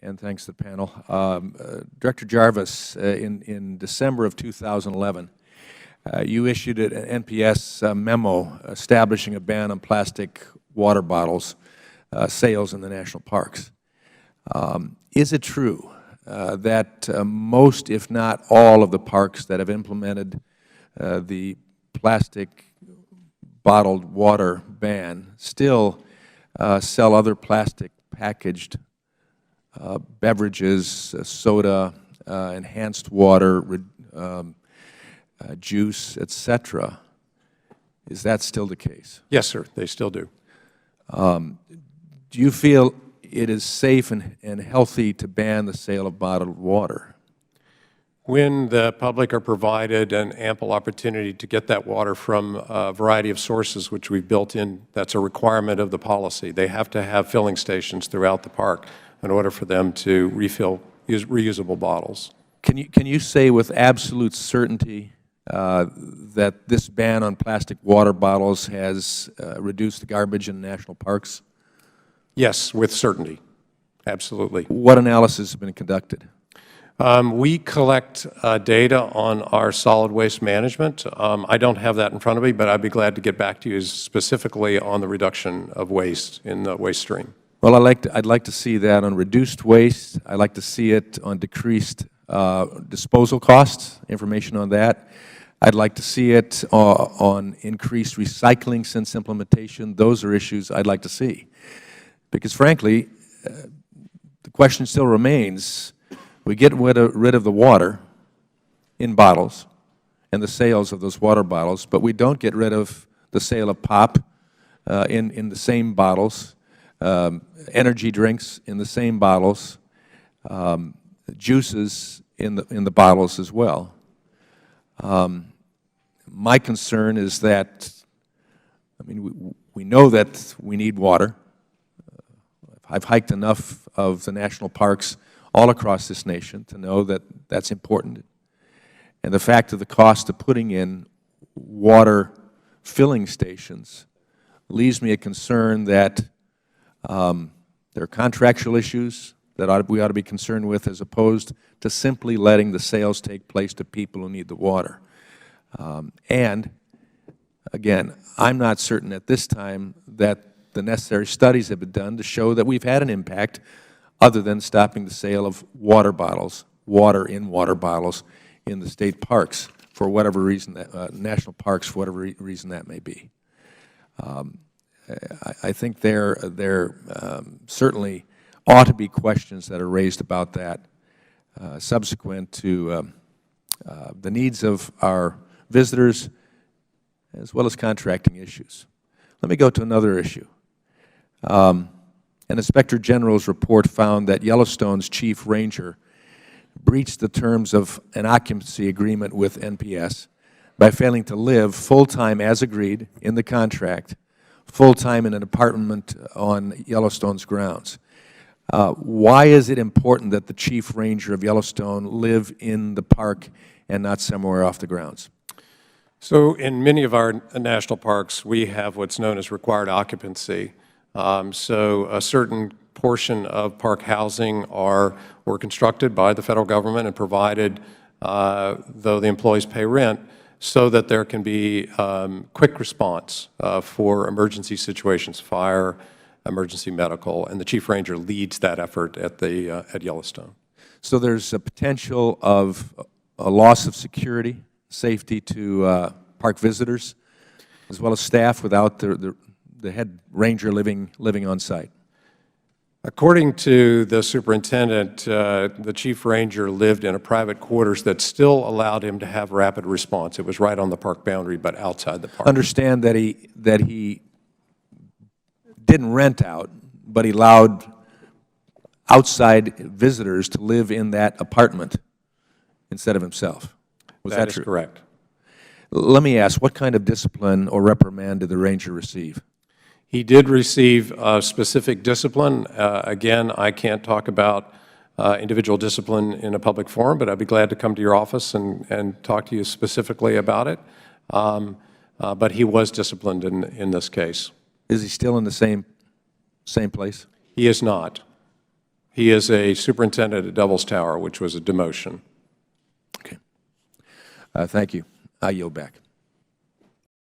and thanks to the panel. Director Jarvis, in December of 2011, you issued an NPS memo establishing a ban on plastic water bottles sales in the national parks. Is it true that most, if not all, of the parks that have implemented the plastic bottled water ban still sell other plastic packaged beverages, soda, enhanced water, juice, etc.? Is that still the case? Yes, sir, they still do. Do you feel it is safe and healthy to ban the sale of bottled water? When the public are provided an ample opportunity to get that water from a variety of sources, which we've built in, that's a requirement of the policy. They have to have filling stations throughout the park in order for them to refill reusable bottles. Can you say with absolute certainty that this ban on plastic water bottles has reduced the garbage in national parks? Yes, with certainty. Absolutely. What analysis has been conducted? We collect data on our solid waste management. I don't have that in front of me, but I'd be glad to get back to you specifically on the reduction of waste in the waste stream. Well, I'd like to see that on reduced waste. I'd like to see it on decreased disposal costs, information on that. I'd like to see it on increased recycling since implementation. Those are issues I'd like to see. Because frankly, the question still remains, we get rid of the water in bottles and the sales of those water bottles, but we don't get rid of the sale of pop in the same bottles, energy drinks in the same bottles, juices in the bottles as well. My concern is that, I mean, we know that we need water. I've hiked enough of the national parks all across this nation to know that that's important. And the fact of the cost of putting in water filling stations leaves me a concern that there are contractual issues that we ought to be concerned with as opposed to simply letting the sales take place to people who need the water. And again, I'm not certain at this time that the necessary studies have been done to show that we've had an impact other than stopping the sale of water bottles, water in water bottles in the state parks for whatever reason, national parks for whatever reason that may be. I think there certainly ought to be questions that are raised about that subsequent to the needs of our visitors as well as contracting issues. Let me go to another issue. An Inspector General's report found that Yellowstone's chief ranger breached the terms of an occupancy agreement with NPS by failing to live full-time as agreed in the contract, full-time in an apartment on Yellowstone's grounds. Why is it important that the chief ranger of Yellowstone live in the park and not somewhere off the grounds? So in many of our national parks, we have what's known as required occupancy. So a certain portion of park housing were constructed by the federal government and provided, though the employees pay rent, so that there can be quick response for emergency situations, fire, emergency medical, and the chief ranger leads that effort at Yellowstone. So there's a potential of a loss of security, safety to park visitors, as well as staff without the head ranger living on site. According to the superintendent, the chief ranger lived in a private quarters that still allowed him to have rapid response. It was right on the park boundary, but outside the park. Understand that he didn't rent out, but he allowed outside visitors to live in that apartment instead of himself. Was that true? That is correct. Let me ask, what kind of discipline or reprimand did the ranger receive? He did receive specific discipline. Again, I can't talk about individual discipline in a public forum, but I'd be glad to come to your office and talk to you specifically about it. But he was disciplined in this case. Is he still in the same place? He is not. He is a superintendent at Devil's Tower, which was a demotion. Okay. Thank you. I yield back.